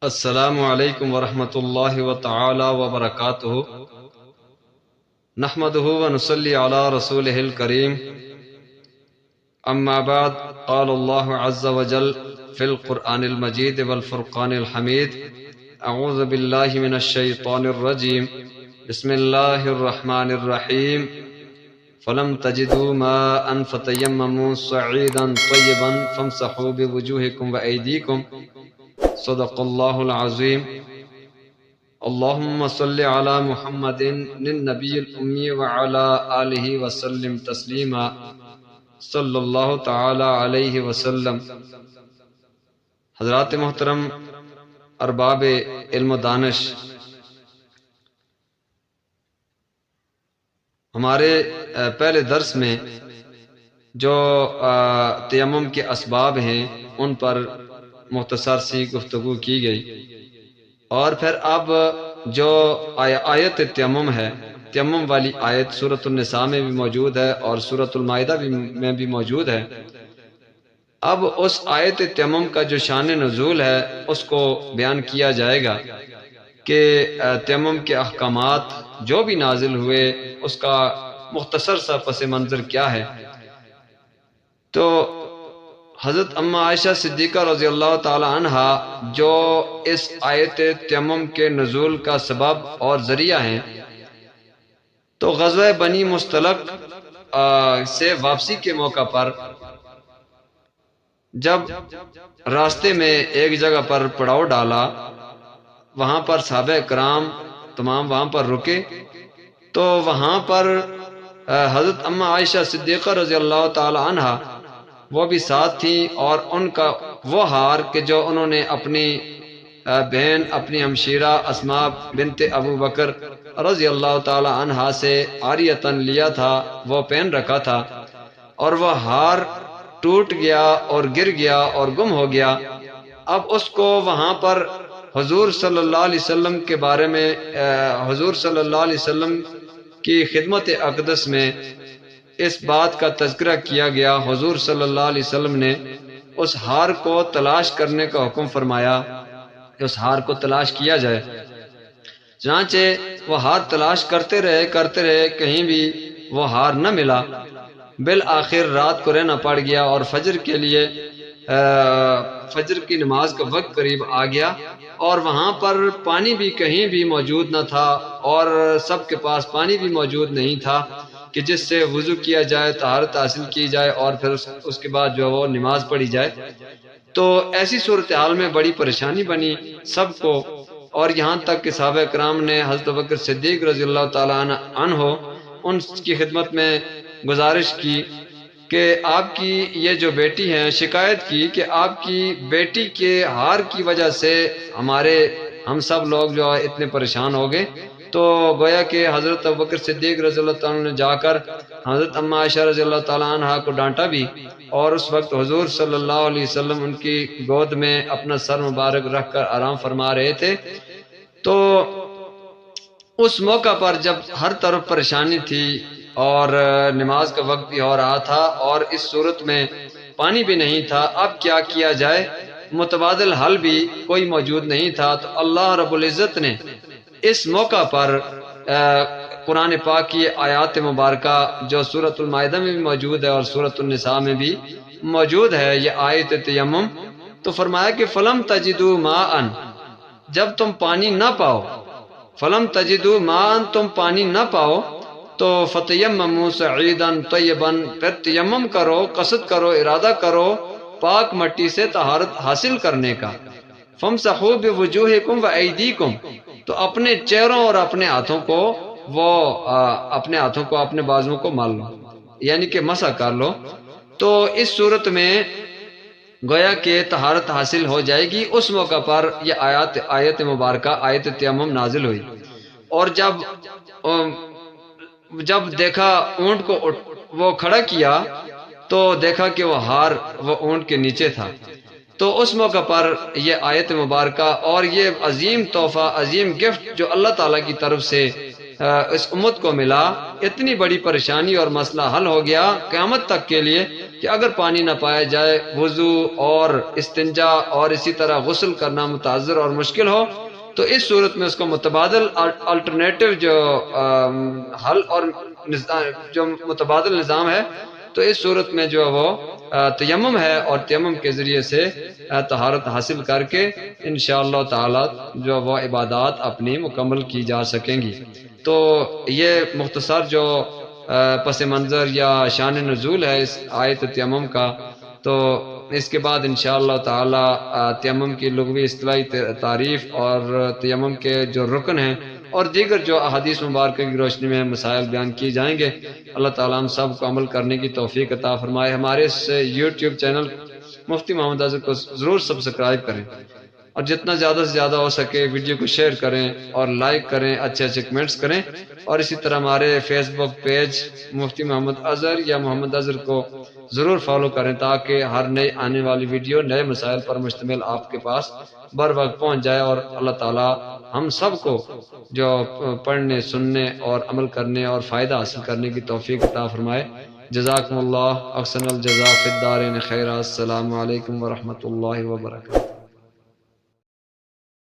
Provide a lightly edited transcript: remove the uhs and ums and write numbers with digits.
السلام علیکم ورحمۃ اللہ وتعالی وبرکاتہ نحمده ونصلی علی رسولہ الکریم اما بعد قال اللہ عز وجل فی القرآن المجید والفرقان الحمید اعوذ باللہ من الشیطان الرجیم بسم اللہ الرحمن الرحیم فلم تجدوا ماء فتیمموا صعیدا طیبا فامسحوا بوجوہکم وایدیکم صدق اللہ العظیم اللہم صلی علی محمد النبی الامی وعلی آلہ وسلم تسلیما صلی اللہ تعالی علیہ وسلم۔ حضرات محترم، ارباب علم و دانش، ہمارے پہلے درس میں جو تیمم کے اسباب ہیں ان پر مختصر سی گفتگو کی گئی، اور پھر اب جو آیت تیمم ہے، تیمم والی آیت سورۃ النساء میں بھی موجود ہے اور سورۃ المائدہ میں بھی موجود ہے۔ اب اس آیت تیمم کا جو شان نزول ہے اس کو بیان کیا جائے گا کہ تیمم کے احکامات جو بھی نازل ہوئے اس کا مختصر سا پس منظر کیا ہے۔ تو حضرت اما عائشہ صدیقہ رضی اللہ تعالی عنہ جو اس آیت تیمم کے نزول کا سبب اور ذریعہ ہیں، تو غزوہ بنی مستلق سے واپسی کے موقع پر جب راستے میں ایک جگہ پر پڑاؤ ڈالا، وہاں پر صحابہ کرام تمام وہاں پر رکے، تو وہاں پر حضرت اما عائشہ صدیقہ رضی اللہ تعالی عنہ وہ بھی ساتھ تھیں، اور ان کا وہ ہار کہ جو انہوں نے اپنی بہن، اپنی ہمشیرہ اسماء بنت ابو بکر رضی اللہ تعالی عنہا سے عاریتاً لیا تھا، وہ پہن رکھا تھا، اور وہ ہار ٹوٹ گیا اور گر گیا اور گم ہو گیا۔ اب اس کو وہاں پر حضور صلی اللہ علیہ وسلم کے بارے میں حضور صلی اللہ علیہ وسلم کی خدمت اقدس میں اس بات کا تذکرہ کیا گیا۔ حضور صلی اللہ علیہ وسلم نے اس ہار کو تلاش کرنے کا حکم فرمایا کہ اس ہار کو تلاش کیا جائے۔ چنانچہ وہ ہار تلاش کرتے رہے، کہیں بھی وہ ہار نہ ملا۔ بالآخر رات کو رہنا پڑ گیا، اور فجر کے لیے فجر کی نماز کا وقت قریب آ گیا، اور وہاں پر پانی بھی کہیں بھی موجود نہ تھا، اور سب کے پاس پانی بھی موجود نہیں تھا کہ جس سے وضو کیا جائے، طہارت حاصل کی جائے، اور پھر اس کے بعد جو وہ نماز پڑھی جائے۔ تو ایسی صورتحال میں بڑی پریشانی بنی سب کو، اور یہاں تک کہ صحابہ کرام نے حضرت بکر صدیق رضی اللہ تعالیٰ عنہ ان کی خدمت میں گزارش کی کہ آپ کی یہ جو بیٹی ہیں، شکایت کی کہ آپ کی بیٹی کے ہار کی وجہ سے ہم سب لوگ جو اتنے پریشان ہو گئے۔ تو گویا کہ حضرت ابوبکر صدیق رضی اللہ تعالیٰ نے جا کر حضرت اما عائشہ رضی اللہ تعالیٰ عنہ کو ڈانٹا بھی، اور اس وقت حضور صلی اللہ علیہ وسلم ان کی گود میں اپنا سر مبارک رکھ کر آرام فرما رہے تھے۔ تو اس موقع پر جب ہر طرف پریشانی تھی اور نماز کا وقت بھی ہو رہا تھا، اور اس صورت میں پانی بھی نہیں تھا، اب کیا کیا جائے؟ متبادل حل بھی کوئی موجود نہیں تھا۔ تو اللہ رب العزت نے اس موقع پر قرآن پاک کی آیات مبارکہ جو سورۃ المائدہ میں بھی موجود ہے اور سورۃ النساء میں بھی موجود ہے، یہ آیت تیمم، تو فرمایا کہ فلم تجدوا ماء، جب تم پانی نہ پاؤ، فلم تجدوا ماء، تم پانی نہ پاؤ، تو فتیمموا صعیدا طیبا، پھر تیمم کرو، قصد کرو، ارادہ کرو پاک مٹی سے طہارت حاصل کرنے کا۔ فامسحوا بوجوہکم وایدیکم، تو اپنے چہروں اور اپنے ہاتھوں کو اپنے بازوؤں کو مال لو، یعنی کہ مسح کر لو۔ تو اس صورت میں گویا کہ طہارت حاصل ہو جائے گی۔ اس موقع پر یہ آیت مبارکہ آیت تیمم نازل ہوئی، اور جب دیکھا اونٹ کو وہ کھڑا کیا تو دیکھا کہ وہ ہار وہ اونٹ کے نیچے تھا۔ تو اس موقع پر یہ آیت مبارکہ اور یہ عظیم تحفہ، عظیم گفٹ جو اللہ تعالیٰ کی طرف سے اس امت کو ملا، اتنی بڑی پریشانی اور مسئلہ حل ہو گیا قیامت تک کے لیے کہ اگر پانی نہ پایا جائے، وضو اور استنجا اور اسی طرح غسل کرنا متعذر اور مشکل ہو، تو اس صورت میں اس کو متبادل الٹرنیٹو جو حل اور جو متبادل نظام ہے، تو اس صورت میں جو وہ تیمم ہے، اور تیمم کے ذریعے سے طہارت حاصل کر کے انشاءاللہ تعالی جو وہ عبادات اپنی مکمل کی جا سکیں گی۔ تو یہ مختصر جو پس منظر یا شان نزول ہے اس آیت تیمم کا، تو اس کے بعد انشاءاللہ تعالی تیمم کی لغوی اصطلاحی تعریف اور تیمم کے جو رکن ہیں اور دیگر جو احادیث مبارکہ کی روشنی میں مسائل بیان کیے جائیں گے۔ اللہ تعالیٰ ہم سب کو عمل کرنے کی توفیق عطا فرمائے۔ ہمارے اس یوٹیوب چینل مفتی محمد اظہر کو ضرور سبسکرائب کریں، اور جتنا زیادہ سے زیادہ ہو سکے ویڈیو کو شیئر کریں اور لائک کریں، اچھے اچھے کمنٹس کریں، اور اسی طرح ہمارے فیس بک پیج مفتی محمد اظہر یا محمد اظہر کو ضرور فالو کریں، تاکہ ہر نئی آنے والی ویڈیو نئے مسائل پر مشتمل آپ کے پاس بر وقت پہنچ جائے، اور اللہ تعالی ہم سب کو جو پڑھنے، سننے اور عمل کرنے اور فائدہ حاصل کرنے کی توفیق عطا فرمائے۔ جزاکم اللہ، احسن الجزاء فی الدارین خیرا۔ السلام علیکم ورحمۃ اللہ وبرکاتہ۔